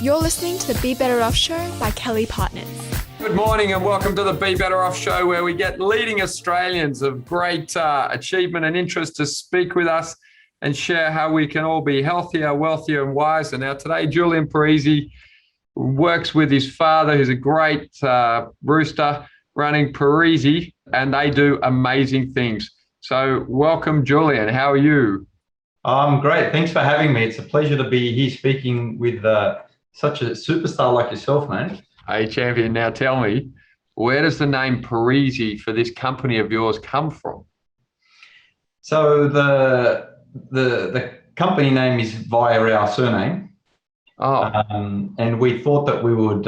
You're listening to the Be Better Off Show by Kelly+Partners. Good morning and welcome to the Be Better Off Show, where we get leading Australians of great achievement and interest to speak with us and share how we can all be healthier, wealthier and wiser. Now today, Julian Parisi works with his father, who's a great rooster running Parisi, and they do amazing things. So welcome, Julian. How are you? I'm great. Thanks for having me. It's a pleasure to be here speaking with such a superstar like yourself, mate. Hey, champion. Now tell me, where does the name Parisi for this company of yours come from? So the company name is via our surname. Oh, and we thought that we would,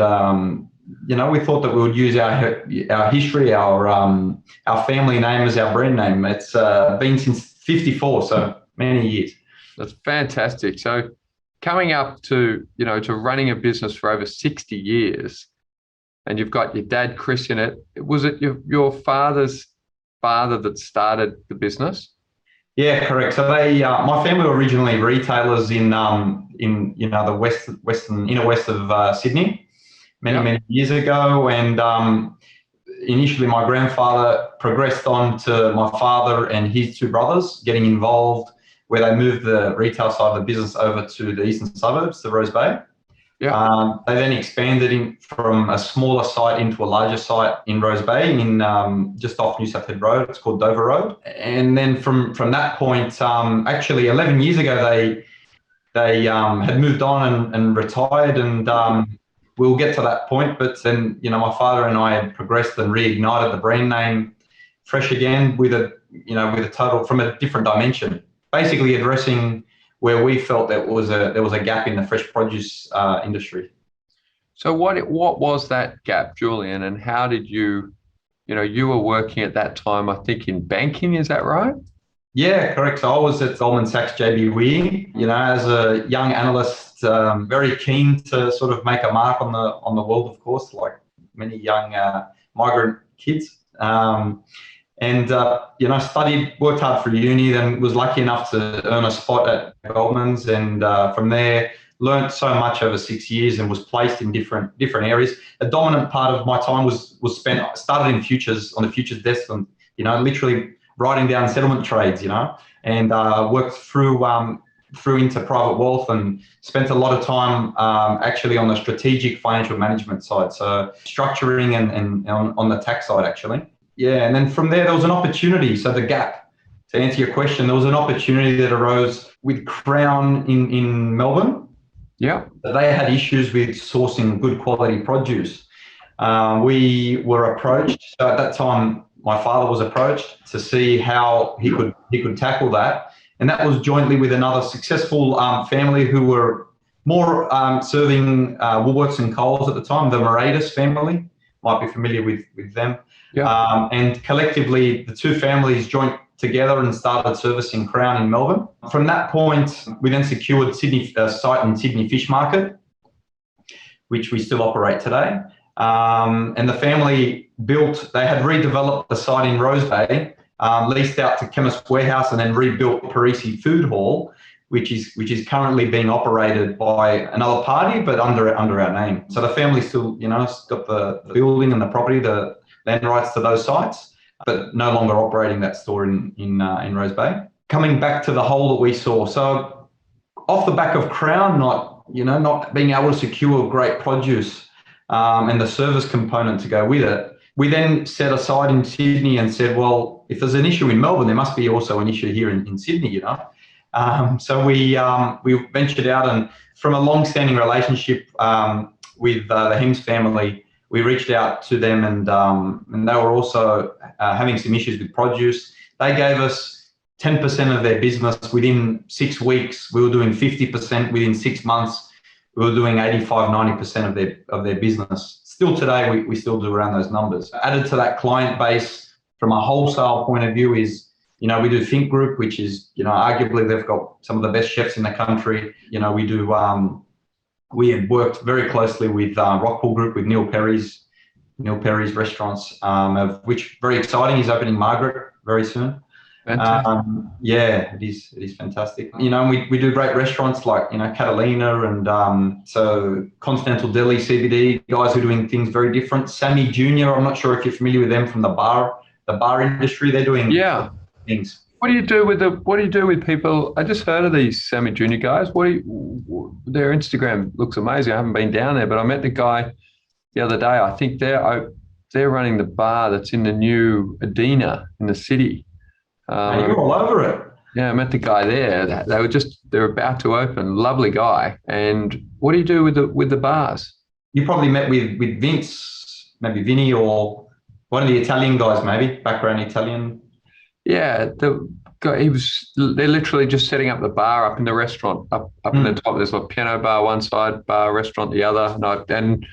use our history, our family name as our brand name. It's been since 54, so many years. that's fantastic. So coming up to running a business for over 60 years, and you've got your dad, Chris, in it. Was it your father's father that started the business? Yeah, correct. So my family were originally retailers in the inner west of Sydney, many years ago, and initially my grandfather progressed on to my father and his two brothers getting involved, where they moved the retail side of the business over to the eastern suburbs, to Rose Bay. Yeah. They then expanded from a smaller site into a larger site in Rose Bay, in just off New South Head Road. It's called Dover Road. And then from that point, actually 11 years ago, they had moved on and retired, and we'll get to that point. But then my father and I had progressed and reignited the brand name fresh again with a total from a different dimension, basically addressing where we felt there was a gap in the fresh produce industry. So what was that gap, Julian, and how did you were working at that time, I think, in banking, is that right? Yeah, correct. So I was at Goldman Sachs JB Were, as a young analyst, very keen to sort of make a mark on the world, of course, like many young migrant kids. Studied, worked hard for uni, then was lucky enough to earn a spot at Goldman's, and from there learned so much over 6 years and was placed in different areas. A dominant part of my time started in futures, on the futures desk, and literally writing down settlement trades, and worked through into private wealth, and spent a lot of time actually on the strategic financial management side, so structuring and on the tax side actually. Yeah, and then from there was an opportunity. So the gap, to answer your question, there was an opportunity that arose with Crown in Melbourne. Yeah. They had issues with sourcing good quality produce. We were approached. So at that time, my father was approached to see how he could tackle that. And that was jointly with another successful family who were more serving Woolworths and Coles at the time, the Moratis family. Might be familiar with them. Yeah. And collectively, the two families joined together and started servicing Crown in Melbourne. From that point, we then secured a site in Sydney Fish Market, which we still operate today. And the family they had redeveloped the site in Rose Bay, leased out to Chemist Warehouse, and then rebuilt Parisi Food Hall, which is currently being operated by another party, but under our name. So the family still, got the building and the property, the land rights to those sites, but no longer operating that store in Rose Bay. Coming back to the hole that we saw, so off the back of Crown not being able to secure great produce and the service component to go with it, we then set aside in Sydney and said, well, if there's an issue in Melbourne, there must be also an issue here in Sydney, So we ventured out, and from a long-standing relationship with the Hems family, we reached out to them, and they were also having some issues with produce. They gave us 10% of their business within 6 weeks. We were doing 50% within 6 months. We were doing 85-90% of their business. Still today, we still do around those numbers. Added to that client base from a wholesale point of view is, we do Think Group, which is, arguably they've got some of the best chefs in the country. We do, we had worked very closely with Rockpool Group, with Neil Perry's restaurants, of which very exciting. He's opening Margaret very soon. Fantastic. Yeah, it is fantastic. You know, and we do great restaurants like, you know, Catalina and so Continental Deli CBD, guys who are doing things very different. Sammy Jr., I'm not sure if you're familiar with them from the bar industry. They're doing Yeah. things. What do you do with people? I just heard of these Sammy Junior guys. Their Instagram looks amazing. I haven't been down there, but I met the guy the other day. I think they're running the bar that's in the new Adina in the city. Mate, you're all over it. Yeah, I met the guy there. They're about to open. Lovely guy. And what do you do with the bars? You probably met with Vince, maybe Vinny, or one of the Italian guys, maybe background Italian. Yeah, the guy, they're literally just setting up the bar up in the restaurant, up in the top. There's a piano bar one side, bar restaurant the other. And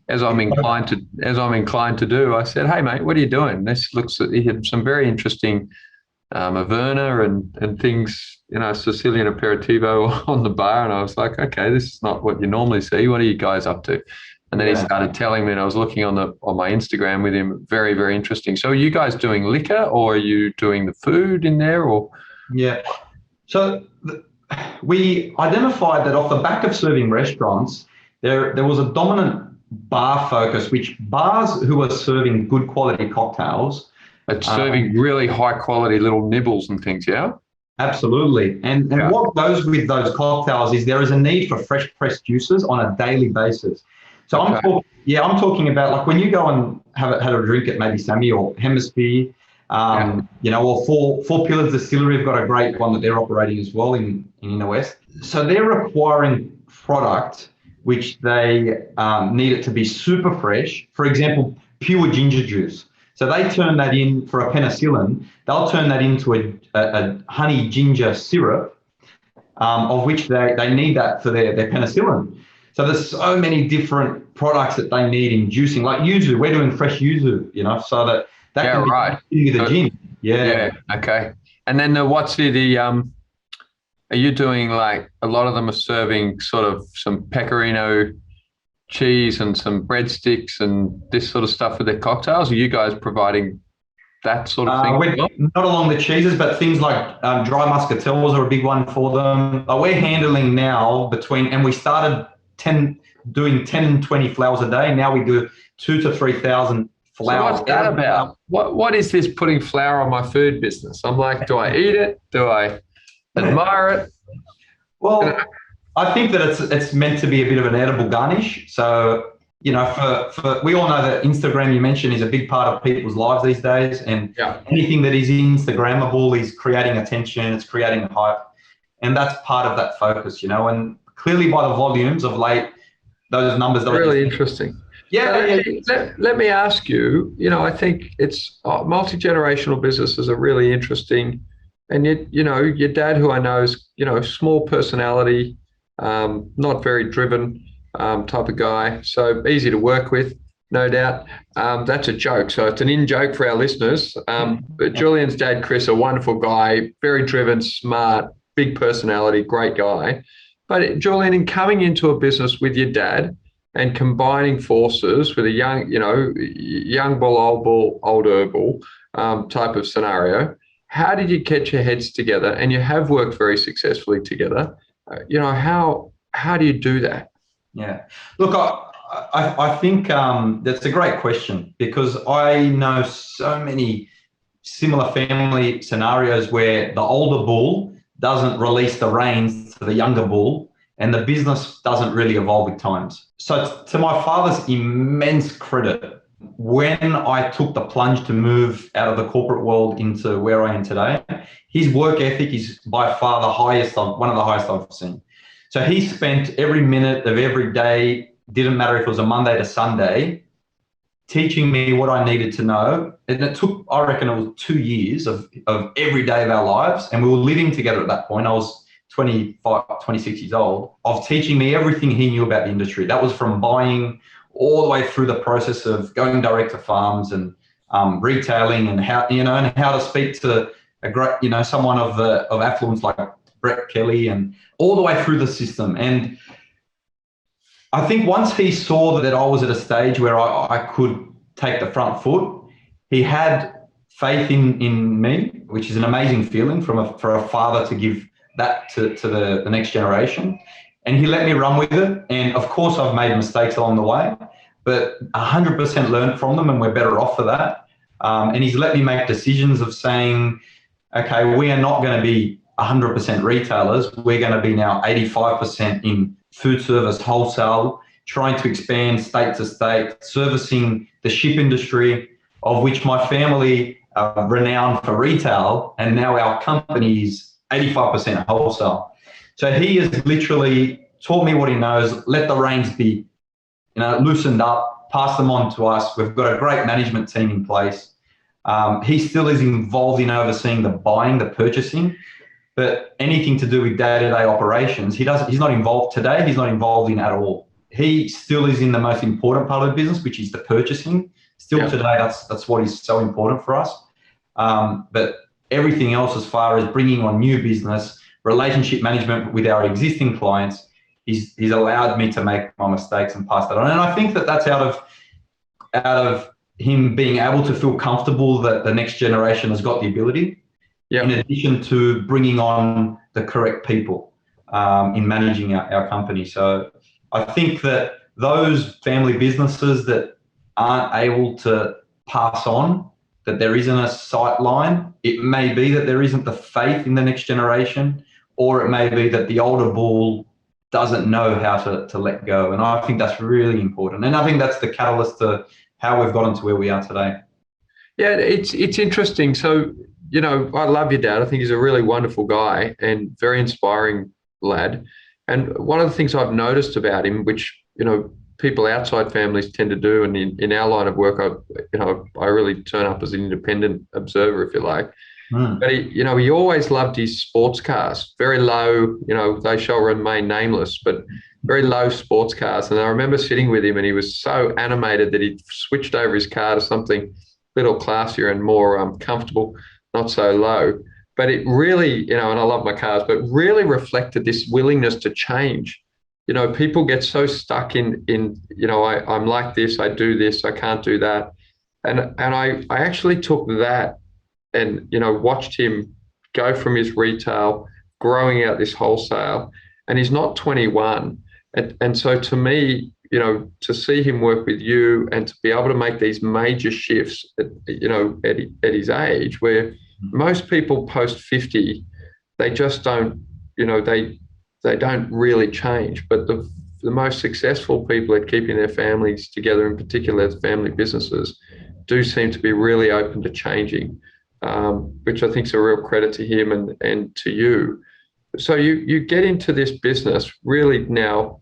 as I'm inclined to do, I said, "Hey mate, what are you doing? He had some very interesting Averna and things, you know, Sicilian aperitivo on the bar." And I was like, "Okay, this is not what you normally see. What are you guys up to?" And then he started telling me, and I was looking on my Instagram with him. Very, very interesting. So are you guys doing liquor, or are you doing the food in there, or? Yeah. So we identified that off the back of serving restaurants, there was a dominant bar focus, which bars who are serving good quality cocktails. It's serving really high quality little nibbles and things, yeah? Absolutely. And what goes with those cocktails is there is a need for fresh pressed juices on a daily basis. So I'm talking about like when you go and have a drink at maybe Sammy or Hemisphere, you know, or Four Pillars Distillery have got a great one that they're operating as well in the West. So they're requiring product which they need it to be super fresh. For example, pure ginger juice. So they turn that in for a penicillin. They'll turn that into a honey ginger syrup, of which they need that for their penicillin. So there's so many different products that they need in juicing, like yuzu. We're doing fresh yuzu, you know, so that can be with the gin. Yeah. Okay. And then are you doing like a lot of them are serving sort of some pecorino cheese and some breadsticks and this sort of stuff with their cocktails? Are you guys providing that sort of thing? We're not along the cheeses, but things like dry muscatels are a big one for them. We're handling now and we started doing 10 and 20 flowers a day. Now we do 2,000 to 3,000 flowers. So what's that about? What is this putting flour on my food business? I'm like, do I eat it? Do I admire it? Well, I think that it's meant to be a bit of an edible garnish. So, you know, for we all know that Instagram, you mentioned, is a big part of people's lives these days, and anything that is Instagrammable is creating attention, it's creating hype, and that's part of that focus, you know. And clearly, by the volumes of late, those numbers are really interesting. Yeah. Let me ask you. You know, I think it's multi-generational businesses are really interesting, and you know, your dad, who I know is, you know, small personality, not very driven type of guy, so easy to work with, no doubt. That's a joke, so it's an in-joke for our listeners. But Julian's dad, Chris, a wonderful guy, very driven, smart, big personality, great guy. But Julian, in coming into a business with your dad and combining forces with a young bull, old herbal type of scenario, how did you get your heads together? And you have worked very successfully together. You know, how do you do that? Yeah. Look, I think that's a great question, because I know so many similar family scenarios where the older bull doesn't release the reins to the younger bull, and the business doesn't really evolve with times. So to my father's immense credit, when I took the plunge to move out of the corporate world into where I am today, his work ethic is by far one of the highest I've seen. So he spent every minute of every day, didn't matter if it was a Monday to Sunday, teaching me what I needed to know. And it took, I reckon it was 2 years of every day of our lives. And we were living together at that point. I was 26 years old, of teaching me everything he knew about the industry. That was from buying all the way through the process of going direct to farms and retailing, and how to speak to a great, you know, someone of affluence like Brett Kelly, and all the way through the system. And I think once he saw that I was at a stage where I could take the front foot, he had faith in me, which is an amazing feeling for a father to give that to the next generation. And he let me run with it. And of course, I've made mistakes along the way, but 100% learned from them, and we're better off for that. And he's let me make decisions of saying, okay, we are not going to be 100% retailers. We're going to be now 85% in food service wholesale, trying to expand state to state, servicing the ship industry, of which my family are renowned for retail, and now our company is 85% wholesale. So he has literally taught me what he knows, let the reins be, loosened up, pass them on to us. We've got a great management team in place. He still is involved in overseeing the buying, the purchasing, but anything to do with day-to-day operations, he's not involved today. He's not involved in at all. He still is in the most important part of the business, which is the purchasing. Still today, that's what is so important for us. But everything else, as far as bringing on new business, relationship management with our existing clients, he's allowed me to make my mistakes and pass that on. And I think that's out of him being able to feel comfortable that the next generation has got the ability, in addition to bringing on the correct people in managing our company. So I think that those family businesses that aren't able to pass on, that there isn't a sight line, it may be that there isn't the faith in the next generation, or it may be that the older bull doesn't know how to let go. And I think that's really important. And I think that's the catalyst to how we've gotten to where we are today. Yeah, it's interesting. So, I love your dad. I think he's a really wonderful guy and very inspiring lad. And one of the things I've noticed about him, which, people outside families tend to do, and in our line of work, I really turn up as an independent observer, if you like. But he always loved his sports cars, very low, they shall remain nameless, but very low sports cars. And I remember sitting with him, and he was so animated that he switched over his car to something a little classier and more comfortable, not so low. But it really, and I love my cars, but really reflected this willingness to change. People get so stuck in I'm like this, I do this, I can't do that. And I actually took that and, watched him go from his retail, growing out this wholesale, and he's not 21. And so to me, to see him work with you and to be able to make these major shifts at his age, where most people post 50, they just don't, they don't really change. But the most successful people at keeping their families together, in particular as family businesses, do seem to be really open to changing, which I think is a real credit to him and to you. So you get into this business really now,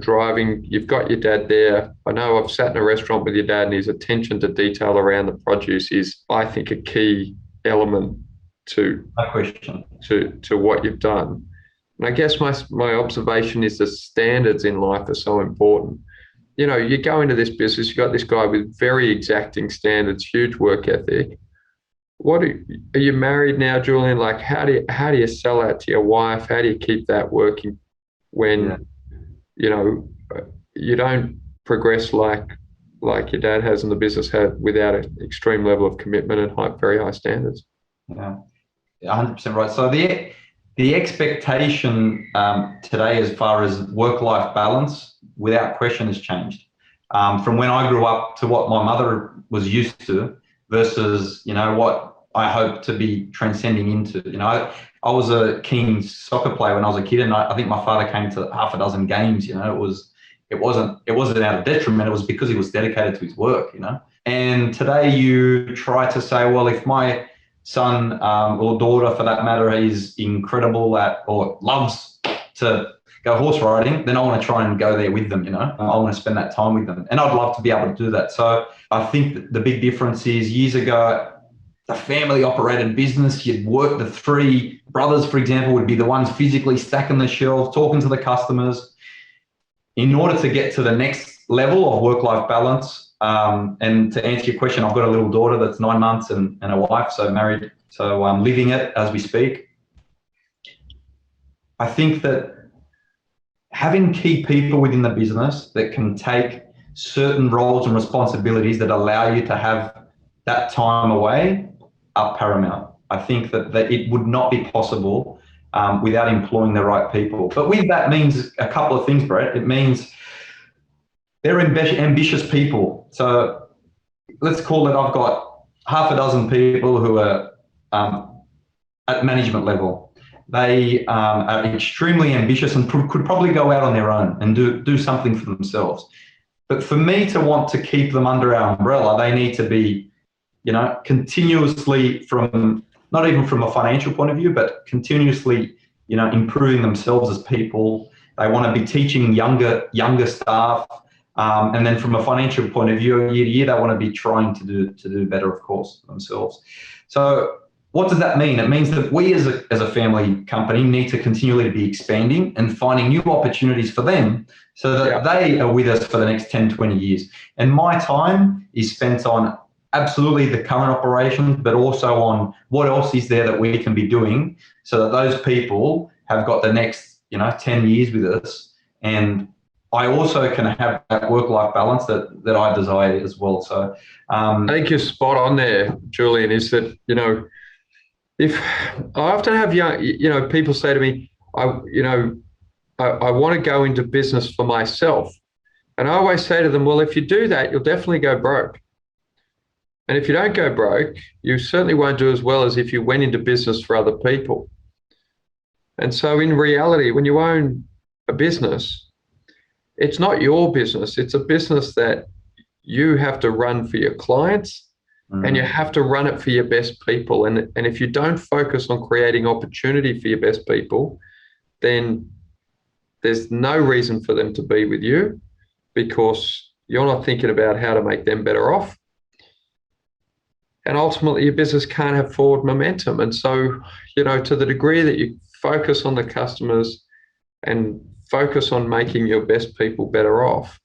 driving, you've got your dad there. I know I've sat in a restaurant with your dad, and his attention to detail around the produce is, I think, a key element to what you've done. And I guess my observation is the standards in life are so important. You go into this business, you've got this guy with very exacting standards, huge work ethic. Are you married now, Julian? Like, how do you sell that to your wife? How do you keep that working when, you don't progress like your dad has and the business had without an extreme level of commitment and very high standards? Yeah, 100% right. So the expectation today, as far as work-life balance, without question, has changed. From when I grew up to what my mother was used to versus, what I hope to be transcending into. I was a keen soccer player when I was a kid, and I think my father came to half a dozen games. It wasn't out of detriment. It was because he was dedicated to his work. And today you try to say, well, if my son or daughter, for that matter, is incredible at or loves to go horse riding, then I want to try and go there with them. I want to spend that time with them, and I'd love to be able to do that. So I think that the big difference is, years ago, the family operated business, you'd work, the three brothers, for example, would be the ones physically stacking the shelves, talking to the customers. In order to get to the next level of work-life balance, and to answer your question, I've got a little daughter that's 9 months and a wife, so married, so I'm living it as we speak. I think that having key people within the business that can take certain roles and responsibilities that allow you to have that time away are paramount. I think that it would not be possible without employing the right people. But with that means a couple of things, Brett. It means they're ambitious people. So let's call it, I've got half a dozen people who are at management level. They are extremely ambitious and could probably go out on their own and do something for themselves. But for me to want to keep them under our umbrella, they need to be, continuously, from not even from a financial point of view, but continuously, improving themselves as people. They want to be teaching younger staff. And then from a financial point of view, year to year, they want to be trying to do better, of course, themselves. So what does that mean? It means that we as a family company need to continually be expanding and finding new opportunities for them so that they are with us for the next 10, 20 years. And my time is spent on absolutely the current operations, but also on what else is there that we can be doing so that those people have got the next, 10 years with us. And I also can have that work-life balance that I desire as well. So I think you're spot on there, Julian, is that, if I often have young, people say to me, I want to go into business for myself. And I always say to them, well, if you do that, you'll definitely go broke. And if you don't go broke, you certainly won't do as well as if you went into business for other people. And so in reality, when you own a business, it's not your business. It's a business that you have to run for your clients. And you have to run it for your best people. And if you don't focus on creating opportunity for your best people, then there's no reason for them to be with you because you're not thinking about how to make them better off. And ultimately, your business can't have forward momentum. And so, to the degree that you focus on the customers and focus on making your best people better off,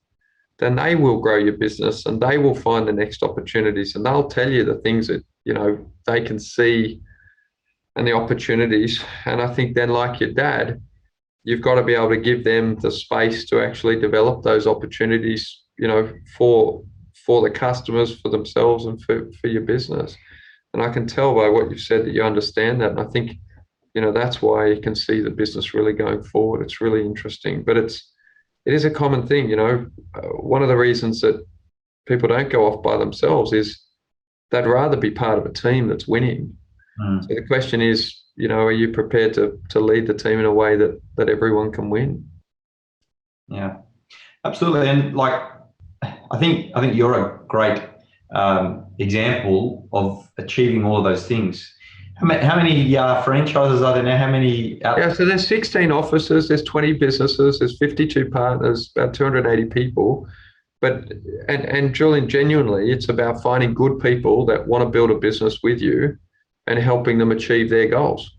then they will grow your business and they will find the next opportunities and they'll tell you the things that, they can see and the opportunities. And I think then, like your dad, you've got to be able to give them the space to actually develop those opportunities, for the customers, for themselves and for your business. And I can tell by what you've said that you understand that. And I think, that's why you can see the business really going forward. It's really interesting, but it is a common thing. One of the reasons that people don't go off by themselves is they'd rather be part of a team that's winning. So the question is, are you prepared to lead the team in a way that everyone can win? Yeah, absolutely. And I think you're a great example of achieving all of those things. How many franchises are there now? How many? So there's 16 offices, there's 20 businesses, there's 52 partners, about 280 people. But and Julian, genuinely, it's about finding good people that want to build a business with you and helping them achieve their goals.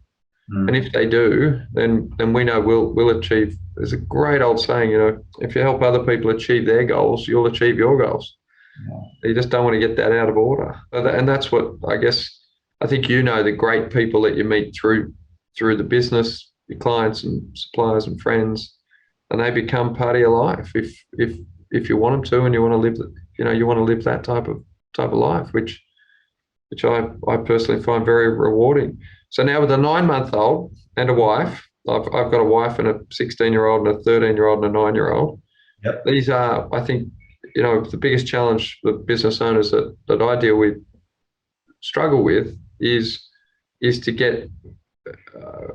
And if they do, then we know we'll achieve. There's a great old saying, if you help other people achieve their goals, you'll achieve your goals. You just don't want to get that out of order. And that's what I think the great people that you meet through the business, your clients and suppliers and friends, and they become part of your life if you want them to, and you want to live that type of life, which I personally find very rewarding. So now with a 9-month-old and a wife, I've got a wife and a 16-year-old and a 13-year-old and a 9-year-old. Yep. These are, I think, the biggest challenge the business owners that I deal with struggle with is to get,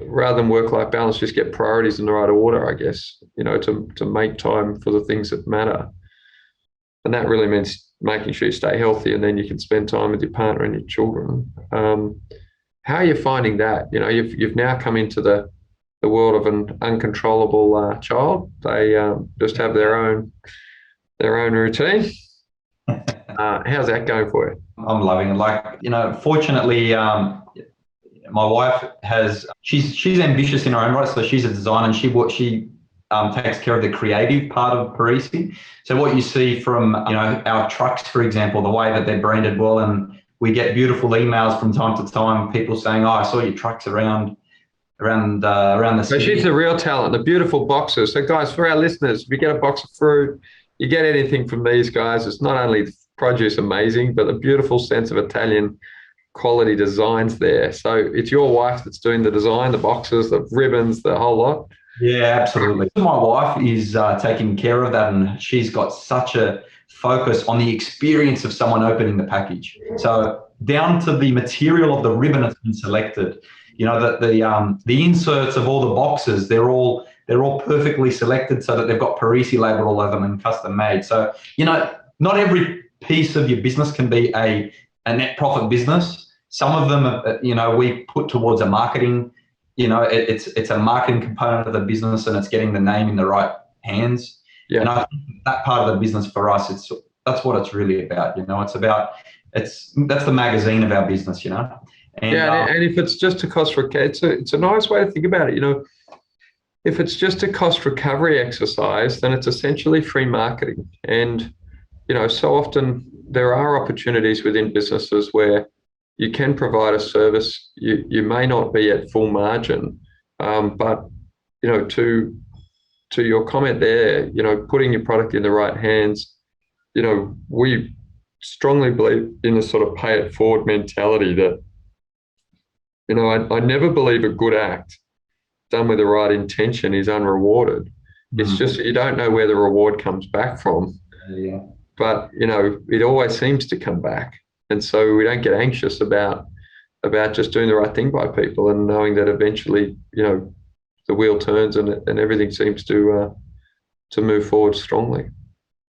rather than work-life balance, just get priorities in the right order, I guess, to make time for the things that matter. And that really means making sure you stay healthy and then you can spend time with your partner and your children. How are you finding that? You've now come into the world of an uncontrollable child. They just have their own routine. How's that going for you? I'm loving it. Fortunately, my wife she's ambitious in her own right. So she's a designer and she takes care of the creative part of Parisi. So what you see from, our trucks, for example, the way that they're branded well, and we get beautiful emails from time to time, people saying, I saw your trucks around the city. So she's the real talent, the beautiful boxes. So guys, for our listeners, if you get a box of fruit, you get anything from these guys, it's not only produce amazing, but the beautiful sense of Italian quality designs there. So it's your wife that's doing the design, the boxes, the ribbons, the whole lot. Yeah, absolutely. My wife is taking care of that, and she's got such a focus on the experience of someone opening the package. So down to the material of the ribbon that's been selected. You know, the inserts of all the boxes, they're all perfectly selected so that they've got Parisi label all over them and custom made. So, you know, not every piece of your business can be a net profit business. Some of them, you know, we put towards a marketing. You know, it's a marketing component of the business, and it's getting the name in the right hands. Yeah. And I think that part of the business for us, that's what it's really about. You know, that's the magazine of our business. You know, and if it's just a cost it's a nice way to think about it. You know, if it's just a cost recovery exercise, then it's essentially free marketing. And you know, so often there are opportunities within businesses where you can provide a service. You may not be at full margin, but you know, to your comment there, you know, putting your product in the right hands, you know, we strongly believe in a sort of pay it forward mentality that, you know, I never believe a good act done with the right intention is unrewarded. It's just that you don't know where the reward comes back from. Yeah. But, you know, it always seems to come back. And so we don't get anxious about just doing the right thing by people and knowing that eventually, you know, the wheel turns and everything seems to move forward strongly.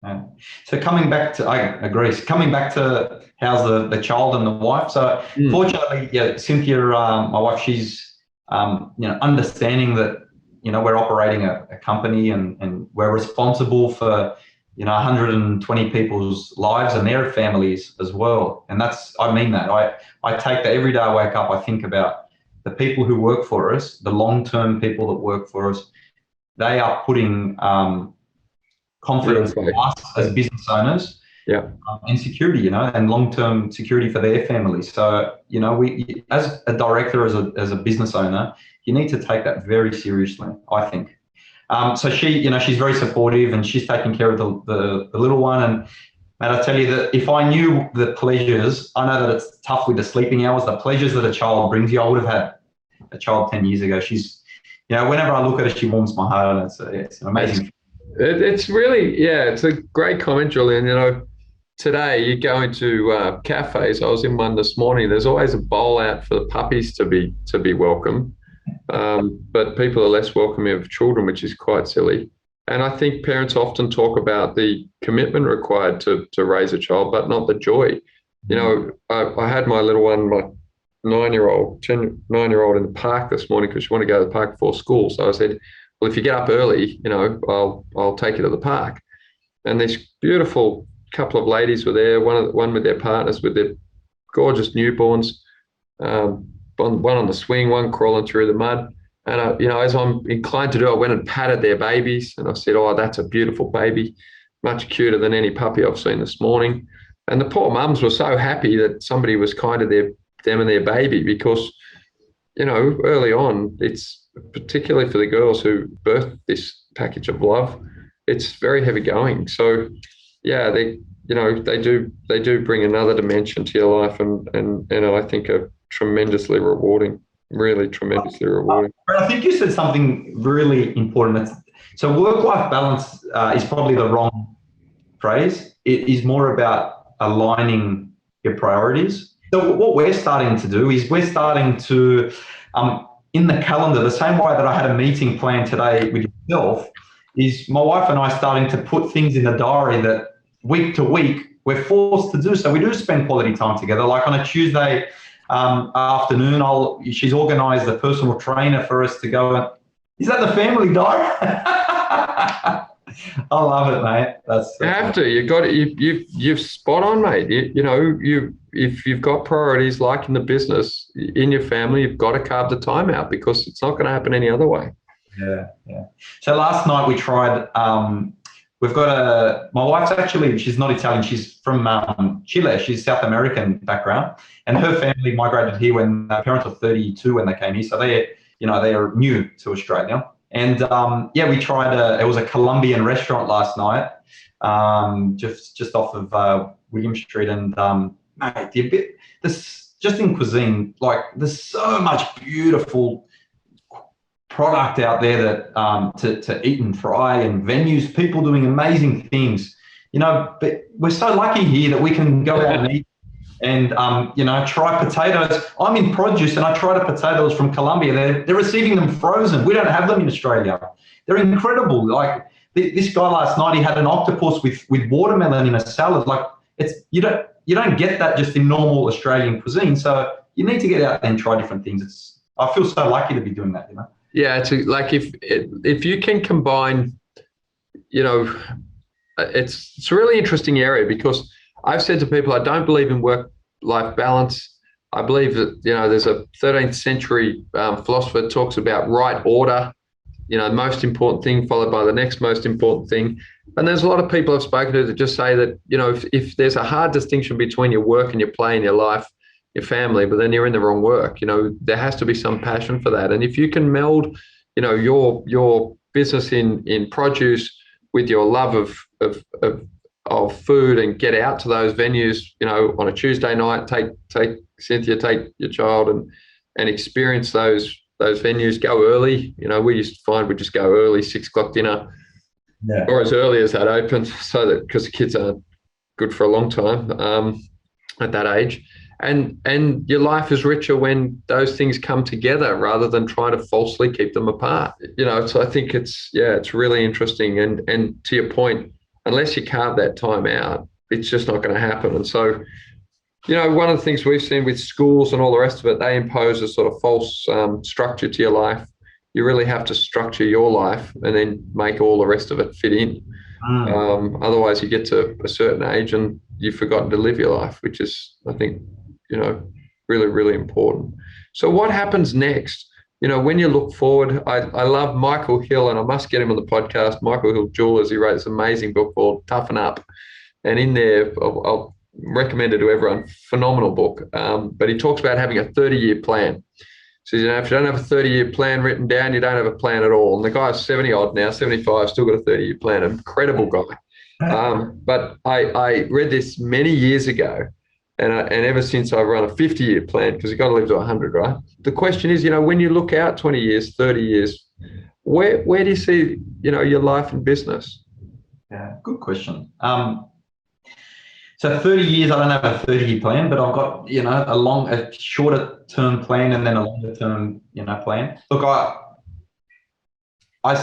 Yeah. So coming back to, I agree. So coming back to how's the child and the wife. So fortunately, yeah, Cynthia, my wife, she's, you know, understanding that, you know, we're operating a company and we're responsible for, you know, 120 people's lives and their families as well. And I mean that. I take that every day I wake up, I think about the people who work for us, the long-term people that work for us. They are putting confidence in us as business owners, and security, you know, and long-term security for their families. So, you know, we, as a director, as a business owner, you need to take that very seriously, I think. So she, you know, she's very supportive and she's taking care of the little one. And I tell you that if I knew the pleasures, I know that it's tough with the sleeping hours, the pleasures that a child brings you. I would have had a child 10 years ago. She's, you know, whenever I look at her, she warms my heart, and it's an amazing. It's really, it's a great comment, Julian. You know, today you go into cafes. I was in one this morning. There's always a bowl out for the puppies to be welcome. But people are less welcoming of children, which is quite silly. And I think parents often talk about the commitment required to raise a child, but not the joy. You know, I had my little one, my 9-year-old in the park this morning because she wanted to go to the park before school. So I said, well, if you get up early, you know, I'll take you to the park. And this beautiful couple of ladies were there, one with their partners, with their gorgeous newborns. One on the swing, one crawling through the mud. And, you know, as I'm inclined to do, I went and patted their babies. And I said, oh, that's a beautiful baby, much cuter than any puppy I've seen this morning. And the poor mums were so happy that somebody was kind to them and their baby because, you know, early on, it's particularly for the girls who birthed this package of love, it's very heavy going. So, yeah, they do bring another dimension to your life and I think are tremendously rewarding, really tremendously rewarding. I think you said something really important. So work-life balance is probably the wrong phrase. It is more about aligning your priorities. So what we're starting to do is we're starting to, in the calendar, the same way that I had a meeting planned today with yourself, is my wife and I starting to put things in the diary that week to week we're forced to do. So we do spend quality time together. Like on a Tuesday afternoon, she's organised a personal trainer for us to go. And is that the family diary? I love it, mate. You have to. You've got it. You've spot on, mate. If you've got priorities like in the business, in your family, you've got to carve the time out because it's not going to happen any other way. Yeah. So last night we tried. We've got my wife's actually, she's not Italian. She's from Chile. She's South American background, and her family migrated here when her parents were 32 when they came here. So they are new to Australia. And we tried it was a Colombian restaurant last night, just off of William Street. And mate, just in cuisine, like there's so much beautiful product out there that to eat and fry, and venues, people doing amazing things, but we're so lucky here that we can go out and eat and, try potatoes. I'm in produce and I tried potatoes from Colombia. They're receiving them frozen. We don't have them in Australia. They're incredible. Like this guy last night, he had an octopus with watermelon in a salad. Like you don't get that just in normal Australian cuisine. So you need to get out there and try different things. I feel so lucky to be doing that, Yeah, if you can combine, it's a really interesting area, because I've said to people, I don't believe in work-life balance. I believe that, there's a 13th century philosopher that talks about right order, most important thing followed by the next most important thing. And there's a lot of people I've spoken to that just say that, if there's a hard distinction between your work and your play in your life, your family, but then you're in the wrong work. There has to be some passion for that. And if you can meld, your business in produce with your love of food, and get out to those venues, on a Tuesday night, take Cynthia, take your child and experience those venues. Go early. We used to find we just go early, 6 o'clock dinner, or as early as that open, so that, because the kids aren't good for a long time at that age. And your life is richer when those things come together, rather than trying to falsely keep them apart. So I think it's really interesting. And to your point, unless you carve that time out, it's just not going to happen. And so, one of the things we've seen with schools and all the rest of it, they impose a sort of false structure to your life. You really have to structure your life and then make all the rest of it fit in. Otherwise, you get to a certain age and you've forgotten to live your life, which is, I think, really, really important. So what happens next? When you look forward, I love Michael Hill, and I must get him on the podcast. Michael Hill Jewelers, he wrote this amazing book called Toughen Up. And in there, I'll recommend it to everyone, phenomenal book. But he talks about having a 30-year plan. So, if you don't have a 30-year plan written down, you don't have a plan at all. And the guy's 70 odd now, 75, still got a 30-year plan. Incredible guy. But I read this many years ago. And ever since, I've run a 50-year plan, because you've got to live to 100, right? The question is, when you look out 20 years, 30 years, where do you see, your life and business? Yeah, good question. So 30 years, I don't have a 30-year plan, but I've got, a shorter term plan and then a longer term, plan. Look, I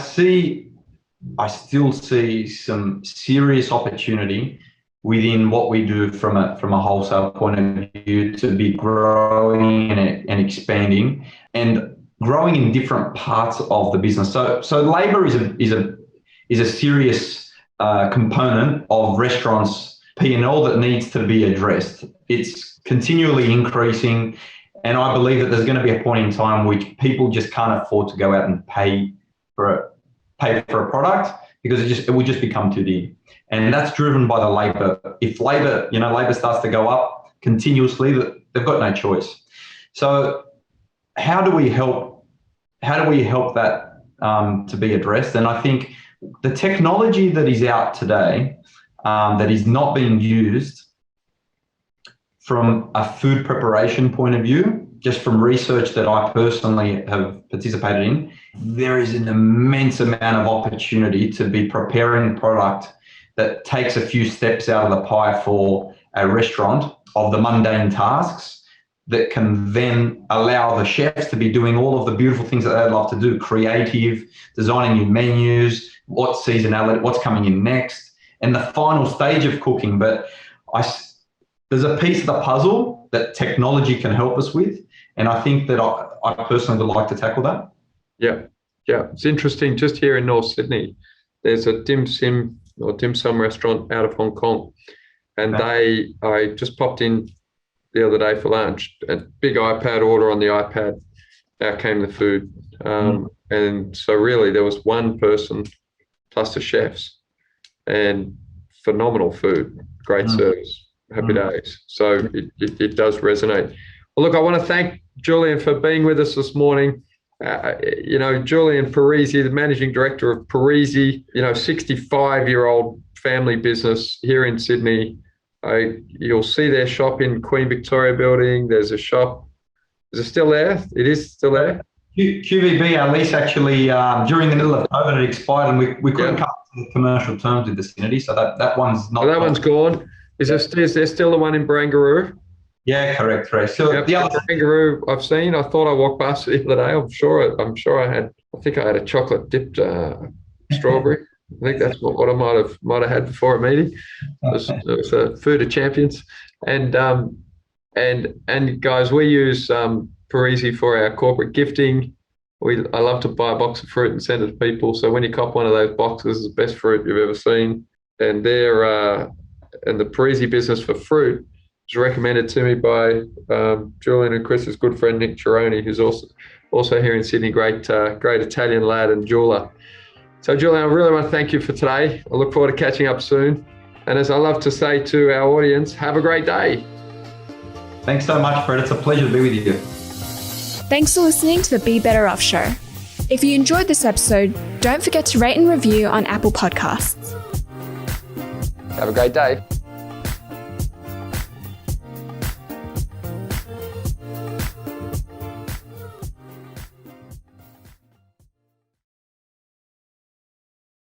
still see some serious opportunity within what we do from a wholesale point of view, to be growing and expanding and growing in different parts of the business. So labor is a serious component of restaurants' P&L that needs to be addressed. It's continually increasing, and I believe that there's going to be a point in time which people just can't afford to go out and pay for a product, because it will just become too dear. And that's driven by the labor. If labor starts to go up continuously, they've got no choice. So how do we help that to be addressed? And I think the technology that is out today, that is not being used from a food preparation point of view, just from research that I personally have participated in, there is an immense amount of opportunity to be preparing product that takes a few steps out of the pie for a restaurant of the mundane tasks, that can then allow the chefs to be doing all of the beautiful things that they'd love to do, creative, designing new menus, what seasonality, what's coming in next, and the final stage of cooking. But there's a piece of the puzzle that technology can help us with, and I think that I personally would like to tackle that. Yeah. It's interesting. Just here in North Sydney, there's a dim sum restaurant out of Hong Kong, and I just popped in the other day for lunch. A big iPad order on the iPad. Out came the food, and so really there was one person plus the chefs, and phenomenal food, great service, happy days. So it does resonate. Well, look, I want to thank Julian for being with us this morning. Julian Parisi, the managing director of Parisi, 65-year-old family business here in Sydney. You'll see their shop in Queen Victoria building. There's a shop. Is it still there? It is still there. QVB, our lease actually during the middle of COVID, it expired, and we couldn't come to the commercial terms with Vicinity, so that one's not. Oh, that one's gone. Is there still the one in Barangaroo? Yeah, correct. So the other Barangaroo I've seen. I thought I walked past it the other day. I'm sure I had. I think I had a chocolate dipped strawberry. I think that's what I might have had before a meeting. It was a food of champions, and guys, we use Parisi for our corporate gifting. I love to buy a box of fruit and send it to people. So when you cop one of those boxes, it's the best fruit you've ever seen. And and the Parisi business for fruit was recommended to me by Julian and Chris's good friend Nick Chironi, who's also here in Sydney, great Italian lad and jeweler. So Julian, I really want to thank you for today. I look forward to catching up soon. And as I love to say to our audience, have a great day. Thanks so much, Fred. It's a pleasure to be with you. Thanks for listening to the Be Better Off Show. If you enjoyed this episode, don't forget to rate and review on Apple Podcasts. Have a great day.